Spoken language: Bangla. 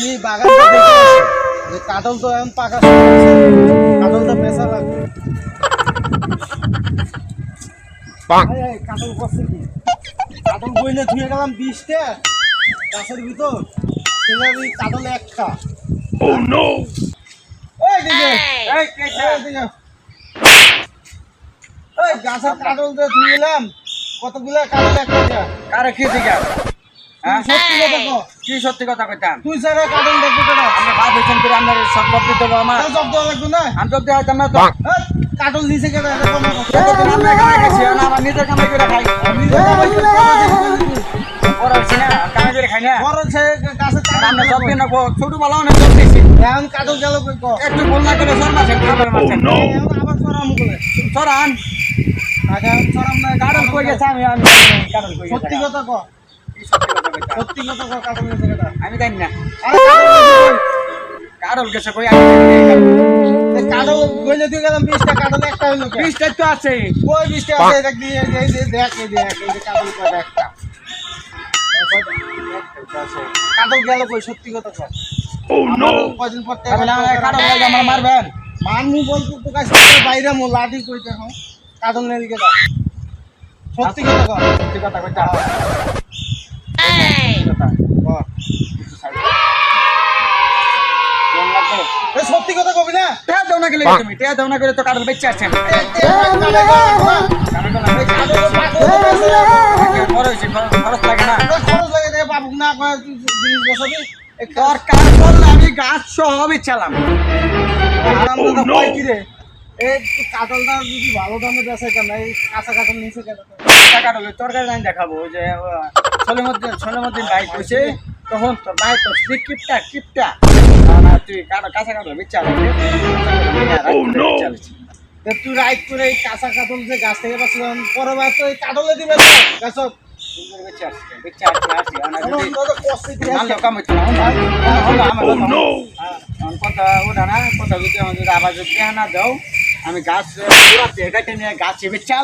আমি বাগানটা দেখে আসি যে কাঁঠাল তো এখন পাকা শুরু হয়েছে, কাঁঠালটা বেচা লাগবে। এই কাঁঠাল করছে কি, কাঁঠাল বইলে ধুয়ে গেলাম 20টা গাছের ভিতর, সেটা কাঁঠাল একটা। এই দিকে এই গাছের কাঁঠাল দিয়ে ধুইলাম, কতগুলো কাঁঠাল একটা। কারে কি দিগা সত্যি কথা কো, কি সত্যি কথা কইতাম তুই ছাড়া কাঁঠাল দেখবি কেনা? আমরা বাপ হইছেন করে আমরা সব জব দিতে হবে আমার জব দেওয়া লাগবে না? আমি জব দিয়ে হইতাম না তো কাঁঠাল নিচে কেনা? এতদিন আমরা কামাই গেছি না আমার নিজের কামাই করে খাই বড় হইছি না কামাই করে খাই না আমরা জব দিন রাখবো ছোট বেলা অনেক জব দিয়েছি এখন কাঁঠাল গেল কই কো? একটু বল না করে সর মাছেন খাবার মাছেন আবার চড়াম বলে সরান চড়াম না, কারণ কই গেছে আমি কারণ কই গেছে সত্যি কথা কো, কি সত্যি কথা কইতাম সত্যি কথা কো, কাঁঠাল নিচে কেনা? আমি জানি না আরে কাঁঠাল নিচে কই? কারণ গেছে কই আমি জানি না। এই কাঁঠাল বইলে দিয়ে গেলাম 20টা, কাঁঠাল একটা হইলো কে? পিসটা তো আছে কই 20টা আছে? দেখ দিয়ে এই যে দেখ এই যে কাঁঠাল কয়টা একটা। কাঁঠাল গেল কই? সত্যি কথা কো। কয়দিন পর থেকে তাহলে আমার কারণ লাগে আমার মারবেন মানমু বলতে তো কাছে বাইরে মো লাঠি কইতে হ্যাঁ কাঁঠাল নেই গেল। সত্যি কথা কো, সত্যি কথা কইতাম কো। এই সত্যি কথা কবি না? টেয়া দাও না গেলে তুমি টেয়া দাও না গেলে তো কারণ বেঁচে আছেন বড় হয়েছে খরচ লাগে না খরচ লাগে দেখে বাবুক না কয় জিনিস বসাবি দরকার পড়লে আমি গাছ সহ বেচালাম আরামদাদা কয় কি রে? এই কাঁঠালটা যদি ভালো দামে বেচে কেন, এই কাঁচা কাঁঠাল নিচে কেন? টাকা হলে তরকারি লাইন দেখাবো ওই যে ছোলের মধ্যে ভাই কইছে তখন তোর ভাই তো কিপটা কিপটা না তুই কাঁচা কাঁঠাল বেচা তুই রাইট করে এই কাঁচা কাঁঠাল যে গাছ থেকে পাচ্ছিলাম পরে বার তো এই কাঁঠালে দিবে না গাছ আমি গাছ গাছে বেচা